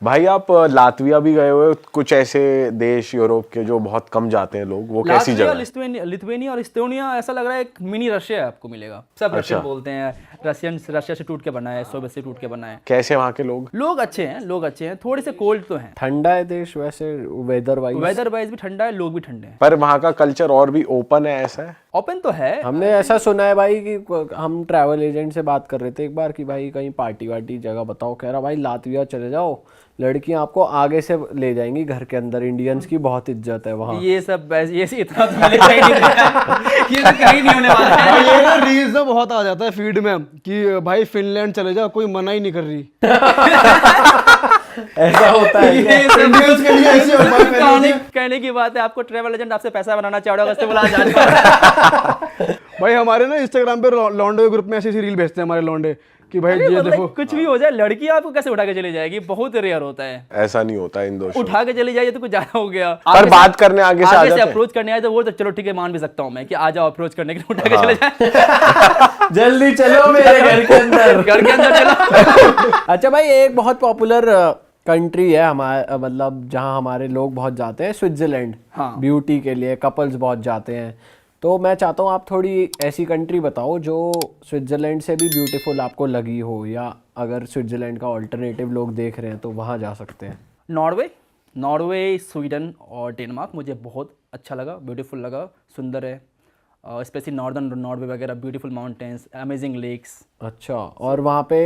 भाई आप लातविया भी गए हुए, कुछ ऐसे देश यूरोप के जो बहुत कम जाते हैं लोग, वो कैसी जगह है? लिथुआनिया और इस्टोनिया ऐसा लग रहा है एक मिनी रशिया आपको मिलेगा। सब रशियन बोलते हैं, रशिया से टूट के बना है, सोवियत से टूट के बना है। कैसे वहाँ के लोग? लोग अच्छे हैं, थोड़े से कोल्ड तो हैं। ठंडा है देश वैसे, वेदर वाइज भी ठंडा है, लोग भी ठंडे हैं। पर वहाँ का कल्चर और भी ओपन है, ऐसा है? ओपन तो है। हमने ऐसा सुना है भाई कि हम ट्रैवल एजेंट से बात कर रहे थे एक बार कि भाई कहीं पार्टी वार्टी जगह बताओ, कह रहा भाई लातविया चले जाओ, लड़कियां आपको आगे से ले जाएंगी घर के अंदर, इंडियंस की बहुत इज्जत है वहाँ। ये सब ये इतना तो मैंने कहीं नहीं ये तो कहीं नहीं होने वाला है। ये ना रील्स में बहुत आ जाता है फीड में कि भाई फिनलैंड चले जाओ, कोई मना ही नहीं कर रही। ऐसा होता है ये सब इंडियंस के लिए ऐसे होता है। कहने की बात है, आपको ट्रैवल एजेंट आपसे पैसा बनाना चाह रहा होगा, उससे बोला जाने। भाई हमारे ना इंस्टाग्राम पे लॉन्डे ग्रुप में ऐसी ऐसी रील भेजते हैं हमारे लॉन्डे कि भाई ये देखो, कुछ भी हो जाए, लड़की आपको कैसे उठा के चली जाएगी, बहुत रेयर होता है। ऐसा नहीं होता इन देशों में। उठा के चली जाइए तो कुछ ज्यादा हो गया। पर बात करने आगे से आ जाते हैं। अप्रोच करने आए तो वो तो चलो ठीक है, मान भी सकता हूँ मैं कि आ जाओ अप्रोच करने के लिए, उठा के चले जाए। जल्दी चलो मेरे घर के अंदर। घर के अंदर चलो। अच्छा भाई, एक बहुत पॉपुलर कंट्री है हमारे, मतलब जहाँ हमारे लोग बहुत जाते हैं, स्विट्जरलैंड। हाँ। ब्यूटी के लिए कपल्स बहुत जाते हैं। तो मैं चाहता हूँ आप थोड़ी ऐसी कंट्री बताओ जो स्विट्जरलैंड से भी ब्यूटीफुल आपको लगी हो, या अगर स्विट्जरलैंड का ऑल्टरनेटिव लोग देख रहे हैं तो वहाँ जा सकते हैं। नॉर्वे, स्वीडन और डेनमार्क मुझे बहुत अच्छा लगा, ब्यूटीफुल लगा, सुंदर है। स्पेशली नॉर्दर्न नॉर्वे वगैरह, ब्यूटीफुल माउंटेन्स, अमेजिंग लेक्स। अच्छा, और वहाँ पे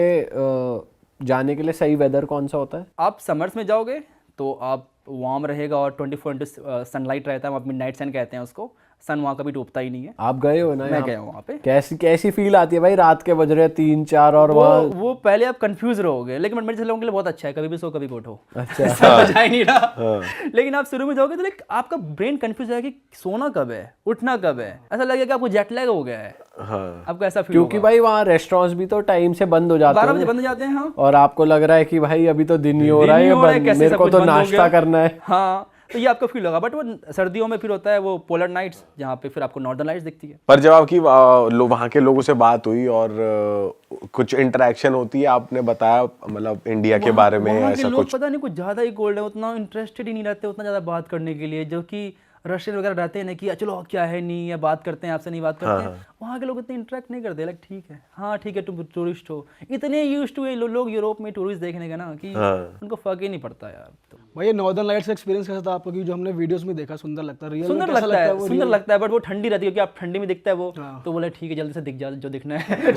जाने के लिए सही वेदर कौन सा होता है? आप समर्स में जाओगे तो आप वार्म रहेगा और 24 सनलाइट रहता है, वहाँ मिडनाइट सन कहते हैं उसको। सन वहाँ कभी डूबता ही नहीं है। आप गए हो ना? मैं गया हूँ वहाँ पे। कैसी फील आती है भाई, रात के बज रहे 3-4 और वहाँ वो पहले आप कंफ्यूज रहोगे, लेकिन मेरे जैसे लोगों के लिए बहुत अच्छा है, कभी भी सो कभी उठो। अच्छा। समझ आ ही नहीं रहा। लेकिन आप शुरू में जाओगे तो लाइक आपका ब्रेन कंफ्यूज है कि सोना कब है, उठना कब है, ऐसा लगेगा आपको जेट लैग हो गया है। आपको ऐसा फील क्योंकि भाई वहाँ रेस्टोरेंट्स भी तो टाइम से बंद हो जाते 12 हैं बजे बंद हो जाते हैं। हाँ, और आपको लग रहा है कि भाई अभी तो दिन ही हो रहा है, मेरे को तो नाश्ता करना है। हाँ, तो ये आपको फील होगा। बट वो सर्दियों में फिर होता है वो पोलर नाइट्स, जहाँ पे फिर आपको नॉर्दर्न लाइट्स दिखती है। पर जब आपकी वहाँ के लोगों से बात हुई और कुछ इंटरेक्शन होती है, आपने बताया मतलब इंडिया के बारे में ऐसा लोग कुछ? पता नहीं कुछ ज्यादा ही कोल्ड है, उतना इंटरेस्टेड ही नहीं रहते उतना ज्यादा बात करने के लिए, जो कि रशियन वगैरह रहते हैं ना कि चलो क्या है नहीं, या बात करते हैं आपसे नहीं बात करते हैं। वहाँ के लोग इतने इंटरेक्ट नहीं करते, लाइक ठीक है, हाँ ठीक है तुम टूरिस्ट हो। इतने यूज्ड टू लोग यूरोप में टूरिस्ट देखने का ना कि उनको फर्क ही नहीं पड़ता यार। तो भाई ये नॉर्दर्न लाइट्स का एक्सपीरियंस कैसा था आपको? कि जो हमने वीडियोस में देखा सुंदर लगता है, रियल में सुंदर कैसा लगता है, वो सुंदर लगता है, बट वो ठंडी रहती है क्योंकि आप ठंडी में दिखता है वो। तो बोले ठीक है, जल्दी से दिख जा जो दिखना है।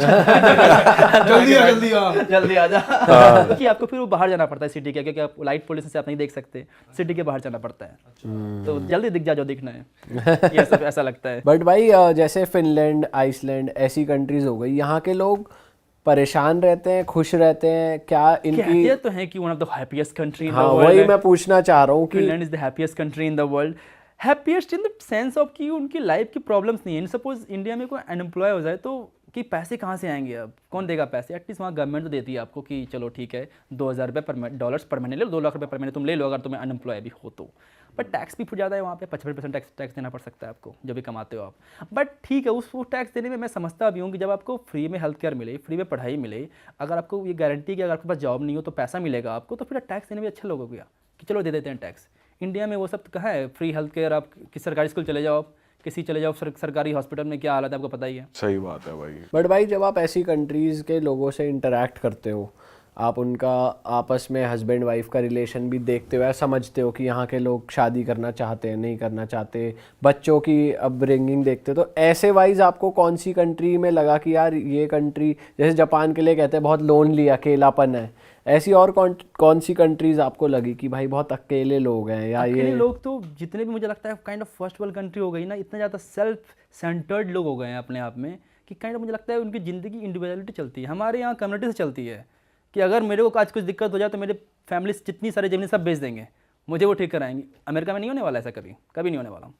जल्दी आ जा। क्योंकि आपको फिर वो बाहर जाना पड़ता है सिटी के, क्योंकि आप लाइट पोल्यूशन से आप नहीं देख सकते, सिटी के बाहर जाना पड़ता है। तो जल्दी दिख जा जो दिखना है, ये सब ऐसा लगता है। बट भाई जैसे फिनलैंड, आइसलैंड ऐसी कंट्रीज हो गई, यहाँ के लोग परेशान रहते हैं, खुश रहते हैं क्या? इनकी कहते तो हैं कि one of the happiest country in the हाँ, वर्ल्ड। वही मैं पूछना चाह रहा हूँ कि Finland is the happiest country in the world. Happiest in the sense of कि उनकी लाइफ की प्रॉब्लम्स नहीं है। सपोज इंडिया में कोई अनएम्प्लॉय हो जाए तो कि पैसे कहाँ से आएंगे, अब कौन देगा पैसे? एटलीस्ट वहाँ गवर्नमेंट तो देती है आपको कि चलो ठीक है, $2,000 पर महीने ले लो, 2 लाख रुपये पर महीने तुम ले लो अगर तुम्हें अनएम्प्लॉय भी हो तो। बट टैक्स भी फिर ज़्यादा है वहाँ पे, 55% टैक्स देना पड़ सकता है आपको जो भी कमाते हो आप। बट ठीक है, उस टैक्स देने में मैं समझता भी हूँ कि जब आपको फ्री में हेल्थ केयर मिले, फ्री में पढ़ाई मिले, अगर आपको ये गारंटी कि अगर आपके पास जॉब नहीं हो तो पैसा मिलेगा आपको, तो फिर टैक्स देने में अच्छा लोग हो गया कि चलो दे देते हैं टैक्स। इंडिया में वो सब कहाँ है? फ्री हेल्थ केयर, आप किसी सरकारी स्कूल चले जाओ, आप किसी चले जाओ सरकारी हॉस्पिटल में क्या हालत है आपको पता ही है। सही बात है भाई। बट भाई जब आप ऐसी कंट्रीज़ के लोगों से इंटरेक्ट करते हो, आप उनका आपस में हस्बैंड वाइफ का रिलेशन भी देखते हो या समझते हो कि यहाँ के लोग शादी करना चाहते हैं नहीं करना चाहते, बच्चों की अपब्रिंगिंग देखते हो, तो ऐसे वाइज आपको कौन सी कंट्री में लगा कि यार ये कंट्री, जैसे जापान के लिए कहते हैं बहुत लोनली, अकेलापन है, ऐसी और कौन सी कंट्रीज आपको लगी कि भाई बहुत अकेले लोग हैं? या अकेले ये लोग तो जितने भी मुझे लगता है kind of first world country हो गई ना, इतना ज़्यादा सेल्फ सेंटर्ड लोग हो गए हैं अपने आप में कि काइंड ऑफ मुझे लगता है उनकी ज़िंदगी इंडिविजुअलिटी चलती है। हमारे यहाँ कम्युनिटी से चलती है कि अगर मेरे को आज कुछ दिक्कत हो जाए तो मेरे फैमिली जितनी सारी ज़मीन सब बेच देंगे, मुझे वो ठीक कराएंगे। अमेरिका में नहीं होने वाला ऐसा, कभी नहीं होने वाला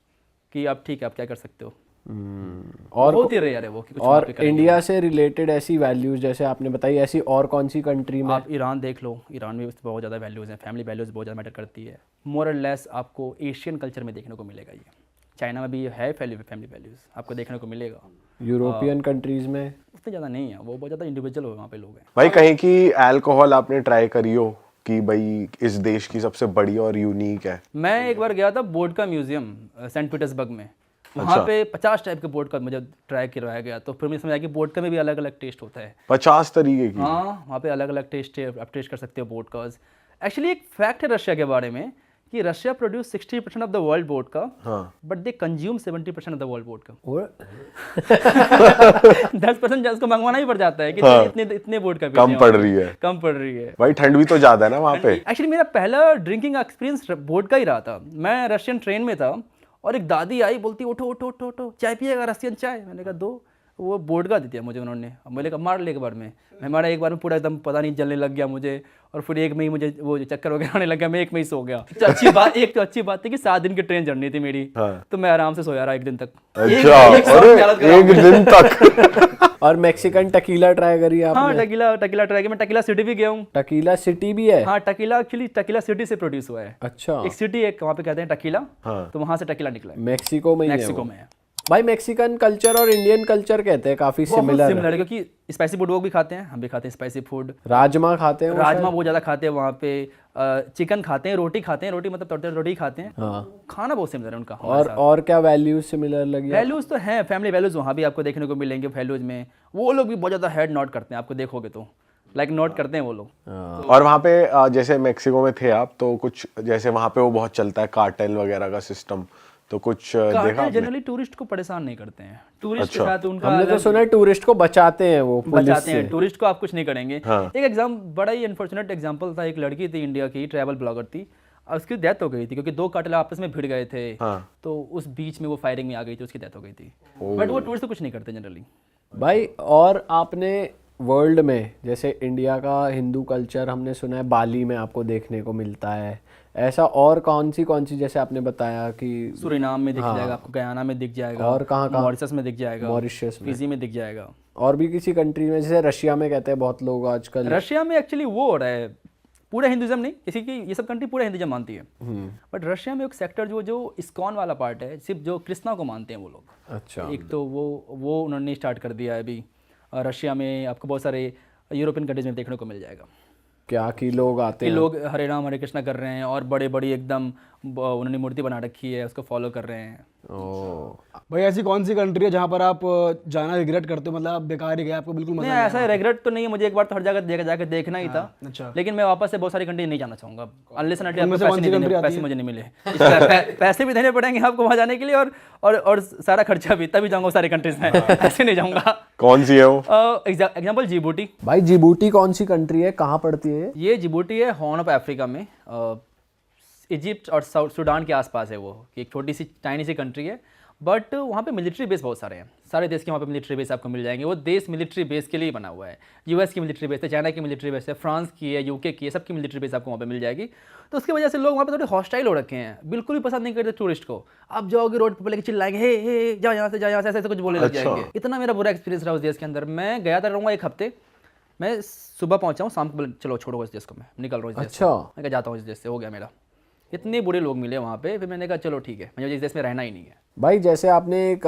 कि आप ठीक है आप क्या कर सकते हो। और बहुत ही रेयर है वो कि कुछ और वहाँ पे करेंगे। इंडिया से रिलेटेड ऐसी वैल्यूज जैसे आपने बताई, ऐसी और कौन सी कंट्री में? आप ईरान देख लो, ईरान में बहुत ज़्यादा वैल्यूज़ हैं, फैमिली वैल्यूज़ बहुत ज़्यादा मैटर करती है। मोर और लेस आपको एशियन कल्चर में देखने को मिलेगा ये। चाइना में भी है फैमिली वैल्यूज़ आपको देखने को मिलेगा। यूरोपियन कंट्रीज में उतने ज़्यादा नहीं है, वो बहुत ज़्यादा इंडिविजुअल हो वहाँ पे लोग हैं। भाई कहीं की अल्कोहल आपने ट्राई करी हो कि भाई इस देश की सबसे बड़ी और यूनिक है? मैं एक बार गया था वोडका म्यूजियम सेंट पीटर्सबर्ग में, वहाँ पे 50 टाइप के वोडका मुझे ट्राई करवाया गया, तो फिर मुझे समझ आया कि वोडका में भी अलग अलग टेस्ट होता है। 50 तरीके की? हाँ, वहाँ पे अलग अलग टेस्ट है, आप टेस्ट कर सकते हो वोडकाज। एक्चुअली एक फैक्ट है रशिया के बारे में कि Russia produce 60% of the world vodka, but they consume 70% of the world vodka. 10% उसको मंगवाना ही पड़ जाता है कि इतने वोडका कम पड़ रही है। कम पड़ रही है भाई ठंड भी तो ज्यादा है ना वहाँ पे। एक्चुअली मेरा पहला ड्रिंकिंग एक्सपीरियंस वोडका ही रहा था। मैं रशियन ट्रेन में था और एक दादी आई, बोलती उठो उठो उठो उठो, चाय पिएगा? रशियन चाय। मैंने कहा दो। वो वोडका दी दिया मुझे उन्होंने। अब मैंने कहा मार ले एक बार में। मैं मारा एक बार में, पूरा एकदम पता नहीं जलने लग गया मुझे, और फिर एक में ही मुझे वो चक्कर वगैरह आने लग गया, मैं एक में ही सो गया। तो अच्छी बात, एक तो अच्छी बात थी कि 7 दिन की ट्रेन जर्नी थी मेरी, तो मैं आराम से सोया रहा 1 दिन तक। अच्छा, अरे 1 दिन तक। और मैक्सिकन टकीला ट्राई करी आपने? हाँ, टकीला ट्राई किया। मैं टकीला सिटी भी गया हूँ। टकीला सिटी भी है? हाँ, टकीला एक्चुअली टकीला सिटी से प्रोड्यूस हुआ है। अच्छा। एक सिटी एक वहाँ पे कहते हैं टकीला, तो वहाँ से टकीला निकला है। मैक्सिको में ही है मैक्सिको वो? में है भाई मैक्सिकन कल्चर और इंडियन कल्चर कहते हैं काफी सिमिलर है, क्योंकि स्पाइसी फूड वो भी खाते हैं, हम भी खाते हैं स्पाइसी फूड। राजमा खाते हैं? राजमा बहुत ज्यादा खाते हैं वहाँ पे। चिकन खाते हैं, रोटी खाते हैं, रोटी मतलब तड़ते रोटी खाते हैं। हाँ। खाना बहुत सिमिलर है उनका। और क्या वैल्यूज सिमिलर लगी? वैल्यूज तो हैं, फैमिली वैल्यूज वहाँ भी आपको देखने को मिलेंगे। वैल्यूज में वो लोग भी बहुत ज्यादा हेड नोट करते हैं, आपको देखोगे तो लाइक नोट करते हैं वो लोग। और वहाँ पे जैसे मैक्सिको में थे आप, तो कुछ जैसे वहाँ पे वो बहुत चलता है कार्टेल वगैरह का सिस्टम, तो कुछ देखा आपने? जनरली टूरिस्ट को परेशान नहीं करते हैं। टूरिस्ट के साथ उनका हमने तो सुना है टूरिस्ट को बचाते हैं वो, पुलिस बचाते से। हैं। टूरिस्ट को आप कुछ नहीं करेंगे। एक बड़ा ही अनफॉर्चुनेट एग्जांपल था। एक लड़की थी इंडिया की, ट्रैवल ब्लॉगर थी, और उसकी डेथ हो गई थी क्योंकि 2 कार्टेल आपस में भिड़ गए थे। तो उस बीच में वो फायरिंग में आ गई थी, उसकी डेथ हो गई थी। बट वो टूरिस्ट को कुछ नहीं करते जनरली। भाई और आपने वर्ल्ड में, जैसे इंडिया का हिंदू कल्चर हमने सुना है बाली में आपको देखने को मिलता है, ऐसा और कौन सी जैसे आपने बताया कि सूरीनाम में दिख जाएगा आपको, गयाना में दिख जाएगा, और कहाँ मॉरिशस में दिख जाएगा, मॉरिशस में, फिजी में दिख जाएगा, और भी किसी कंट्री में, जैसे रशिया में कहते हैं बहुत लोग आजकल। रशिया में एक्चुअली वो हो रहा है, पूरा हिंदुज्म नहीं, किसी की ये सब कंट्री पूरा हिंदुज्म मानती है, बट रशिया में एक सेक्टर जो इस्कॉन वाला पार्ट है, सिर्फ जो कृष्णा को मानते हैं वो लोग। अच्छा। एक तो वो उन्होंने स्टार्ट कर दिया है अभी। रशिया में आपको बहुत सारे यूरोपियन कंट्रीज में देखने को मिल जाएगा क्या कि लोग आते हैं, लोग हरे राम हरे कृष्णा कर रहे हैं, और बड़ी बड़ी एकदम उन्होंने मूर्ति बना रखी है, उसको फॉलो कर रहे हैं। भाई ऐसी कौन सी कंट्री है जहाँ पर आप जाना रिग्रेट करते हो, मतलब आप बेकार ही गए, आपको बिल्कुल मजा नहीं, ऐसा रिग्रेट तो नहीं है, मुझे एक बार तो हर जगह जाकर देखना ही था। अच्छा। लेकिन मैं वापस से बहुत सारी कंट्री नहीं जाना चाहूंगा, अनलेस एंड उनमें से कौन सी country आती पैसे है? मुझे नहीं मिले। पैसे भी देने पड़ेंगे आपको वहाँ जाने के लिए, और सारा खर्चा भी, तभी जाऊंगा सारी कंट्रीज में। ऐसे नहीं जाऊंगा। कौन सी है वो? Example Djibouti. भाई जिबूटी कौन सी कंट्री है, कहाँ पड़ती है ये जिबूटी है हॉर्न ऑफ अफ्रीका में, इजिप्ट और सूडान के आसपास है वो, कि एक छोटी सी टाइनी सी कंट्री है, बट वहाँ पे मिलिट्री बेस बहुत सारे हैं। सारे देश के वहाँ पे मिलिट्री बेस आपको मिल जाएंगे। वो देश मिलिट्री बेस के लिए बना हुआ है। यूएस की मिलिट्री बेस है, चाइना की मिलिट्री बेस है, फ्रांस की है, यूके की है, सबकी मिलिट्री बेस आपको वहाँ पे मिल जाएगी। तो उसकी वजह से लोग वहाँ पे थोड़े हॉस्टाइल हो रखे हैं, बिल्कुल भी पसंद नहीं करते टूरिस्ट को। आप जाओगे रोड पर लेके चिल्लाएंगे, हे जाओ यहाँ से, जाओ यहाँ से, ऐसे कुछ बोलने लग जाएंगे। इतना मेरा बुरा एक्सपीरियंस रहा उस देश के अंदर। मैं गया था, रहूँगा 1 हफ्ते। मैं सुबह पहुँचा हूँ, शाम को चलो छोड़ो इस देश को, मैं निकल रहा हूँ इस देश से। मैं क्या जाता हूँ इस देश से, हो गया मेरा। इतने बुरे लोग मिले वहाँ पे, फिर मैंने कहा चलो ठीक है, मुझे इस देश में रहना ही नहीं है। भाई जैसे आपने एक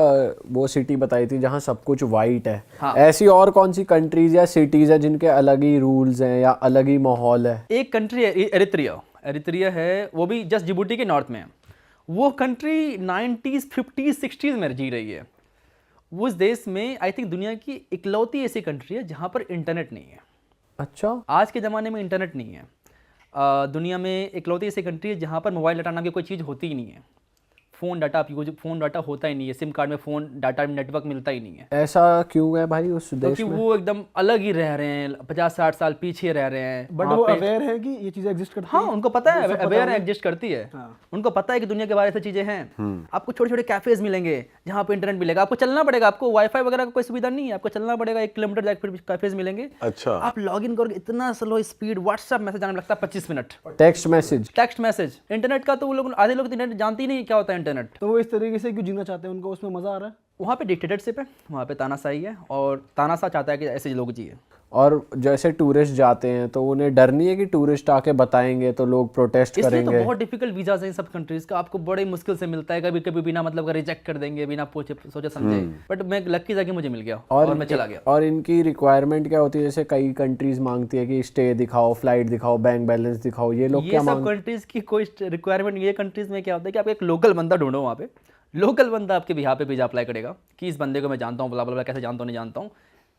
वो सिटी बताई थी जहाँ सब कुछ वाइट है, हाँ। ऐसी और कौन सी कंट्रीज या सिटीज है जिनके अलग ही रूल्स हैं या अलग ही माहौल है? एक कंट्री है एरित्रिया है, वो भी जस्ट जिबूटी के नॉर्थ में है। वो कंट्री 90s 50s 60s में जी रही है। उस देश में आई थिंक दुनिया की इकलौती ऐसी कंट्री है जहाँ पर इंटरनेट नहीं है। अच्छा। आज के ज़माने में इंटरनेट नहीं है। दुनिया में इकलौती ऐसी कंट्री है जहाँ पर मोबाइल डाटा नाम की कोई चीज़ होती ही नहीं है। फ़ोन डाटा होता ही नहीं है, सिम कार्ड में फ़ोन डाटा नेटवर्क मिलता ही नहीं है। ऐसा क्यों है भाई उस देश क्योंकि में? वो एकदम अलग ही रह रहे हैं, 50-60 साल पीछे रह रहे हैं। बट वो अवेयर है कि ये चीजें एग्जिस्ट करती हाँ, हैं? उनको पता है, अवेयर एग्जिस्ट करती है। उनको पता है कि दुनिया के बारे में चीजें हैं। आपको छोटे छोटे कैफेज मिलेंगे जहाँ पे इंटरनेट मिलेगा। आपको चलना पड़ेगा, आपको वाईफाई वगैरह का कोई सुविधा नहीं है, आपको चलना पड़ेगा 1 किलोमीटर जाकर फिर कैफेज मिलेंगे। अच्छा। आप लॉग इन करोगे, इतना स्लो स्पीड, व्हाट्सएप मैसेज आने में लगता है 25 मिनट। टेक्स्ट मैसेज इंटरनेट का तो वो लोग, आधे लोग इंटरनेट जानते ही नहीं क्या होता है इंटरनेट। तो वो इस तरीके से क्यों जीना चाहते हैं, उनको उसमें मजा आ रहा है? वहाँ पे डिक्टेटरशिप है, वहाँ पे तानाशाही है, और तानाशाह चाहता है कि ऐसे लोग जिए। और जैसे टूरिस्ट जाते हैं तो उन्हें डर नहीं है कि टूरिस्ट आके बताएंगे तो लोग प्रोटेस्ट इसलिए करेंगे? तो बहुत डिफिकल्ट वीजाज हैं इन सब कंट्रीज का, आपको बड़े मुश्किल से मिलता है, कभी कभी बिना मतलब का रिजेक्ट कर देंगे, बिना पूछे सोचे समझे। बट मैं लकी था कि मुझे मिल गया और मैं चला गया। और इनकी रिक्वायरमेंट क्या होती है? जैसे कई कंट्रीज मांगती है कि स्टे दिखाओ, फ्लाइट दिखाओ, बैंक बैलेंस दिखाओ, ये लोग ये क्या सब कंट्रीज की कोई रिक्वायरमेंट, ये कंट्रीज में क्या होता है कि आप एक लोकल बंदा ढूंढो वहाँ पे, लोकल बंदा आपके बिहार पे वीजा अप्लाई करेगा कि इस बंदे को मैं जानता हूँ, बुला कैसे जानता हूँ नहीं जानता हूँ,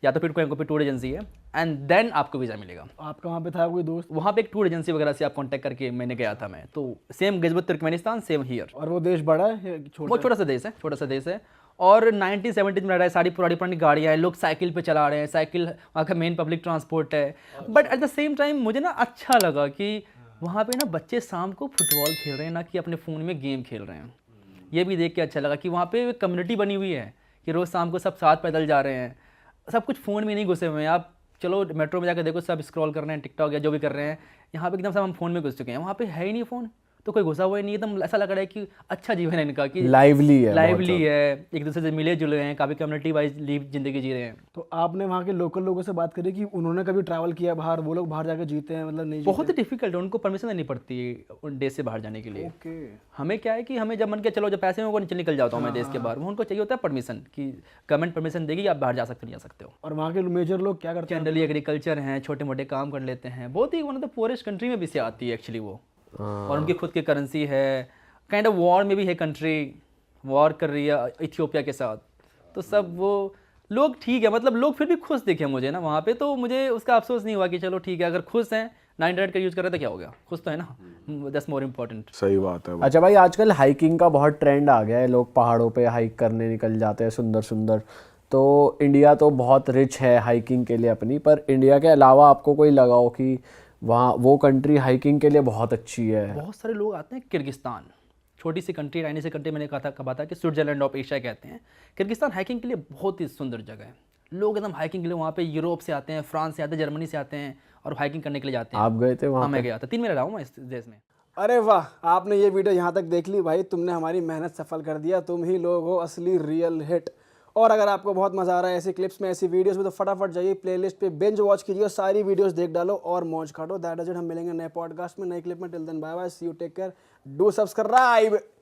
या तो फिर कोई टूर एजेंसी है, एंड देन आपको वीज़ा मिलेगा। आपका वहाँ पे था कोई दोस्त? वहाँ पे एक टूर एजेंसी वगैरह से आप कांटेक्ट करके मैंने गया था मैं, तो same Gilgit Turkmenistan, same here. और वो देश बड़ा है या छोटा? वो छोटा सा देश है, छोटा सा देश है, और 1970 में रह रहा है, सारी पुरानी पुरानी गाड़ियाँ हैं, लोग साइकिल पे चला रहे हैं, साइकिल वहाँ का मेन पब्लिक ट्रांसपोर्ट है। But at the same time मुझे ना अच्छा लगा कि वहाँ पे ना बच्चे शाम को फुटबॉल खेल रहे हैं, ना कि अपने फ़ोन में गेम खेल रहे हैं। ये भी देख के अच्छा लगा कि वहाँ पे कम्युनिटी बनी हुई है कि रोज़ शाम को सब साथ पैदल जा रहे हैं, सब कुछ फ़ोन में नहीं घुसे हुए हैं। आप चलो मेट्रो में जाकर देखो, सब स्क्रॉल कर रहे हैं टिकटॉक या जो भी कर रहे हैं, यहाँ पे एकदम सब हम फ़ोन में घुस चुके हैं, वहाँ पे है ही नहीं फ़ोन, तो कोई घुसा हुआ ही नहीं, एकदम ऐसा लग रहा है कि अच्छा जीवन है इनका, कि लाइवली है, लाइवली है, एक दूसरे से मिले जुले हैं, काफ़ी कम्युनिटी वाइज ज़िंदगी जी रहे हैं। तो आपने वहाँ के लोकल लोगों से बात करी कि उन्होंने कभी ट्रैवल किया बाहर, वो लोग बाहर जाकर जीते हैं मतलब नहीं? बहुत ही डिफिकल्ट है, उनको परमिशन लेनी पड़ती है उन देश से बाहर जाने के लिए। ओके। हमें क्या है कि हमें जब मन के चलो, जब पैसे में निकल जाता हूँ मैं देश के बाहर, वो उनको चाहिए होता है परमिशन कि गवर्नमेंट परमिशन देगी, आप बाहर जा सकते नहीं जा सकते हो। और वहाँ के मेजर लोग क्या करते हैं? जनरली एग्रीकल्चर हैं, छोटे मोटे काम कर लेते हैं, बहुत ही one of the poorest country में भी से आती है एक्चुअली वो। और उनकी खुद की करेंसी है, काइंड ऑफ वॉर में भी है कंट्री, वॉर कर रही है इथियोपिया के साथ, तो सब वो लोग ठीक है, मतलब लोग फिर भी खुश दिखे मुझे ना वहाँ पे, तो मुझे उसका अफसोस नहीं हुआ कि चलो ठीक है, अगर खुश हैं ना इंटरनेट का यूज़ कर रहे तो क्या हो गया, खुश तो है ना, दैट्स मोर इम्पोर्टेंट। सही बात है। अच्छा भाई, आजकल हाइकिंग का बहुत ट्रेंड आ गया है, लोग पहाड़ों पे हाइक करने निकल जाते हैं, सुंदर सुंदर। तो इंडिया तो बहुत रिच है हाइकिंग के लिए अपनी, पर इंडिया के अलावा आपको कोई लगाओ कि वहाँ वो कंट्री हाइकिंग के लिए बहुत अच्छी है? बहुत सारे लोग आते हैं किर्गिस्तान, छोटी सी कंट्री, राइनी सी कंट्री, मैंने कहा था कि स्विट्जरलैंड ऑफ एशिया कहते हैं। किर्गिस्तान हाइकिंग के लिए बहुत ही सुंदर जगह है, लोग एकदम हाइकिंग के लिए वहाँ पे यूरोप से आते हैं, फ्रांस से आते हैं, जर्मनी से आते हैं और हाइकिंग करने के लिए जाते हैं। आप गए थे वहाँ? हाँ मैं गया था, 3 महीने रहा हूँ मैं इस देश में। अरे वाह, आपने ये वीडियो यहाँ तक देख ली भाई, तुमने हमारी मेहनत सफल कर दिया, तुम ही लोग हो असली रियल हिट। और अगर आपको बहुत मजा आ रहा है ऐसी क्लिप्स में, ऐसी वीडियोस में, तो फटाफट जाइए प्लेलिस्ट पे बिंज वॉच कीजिए, सारी वीडियोस देख डालो और मौज काटो। दैट इज इट, हम मिलेंगे नए पॉडकास्ट में, नए क्लिप में। Till then bye bye, see you, take care, do subscribe.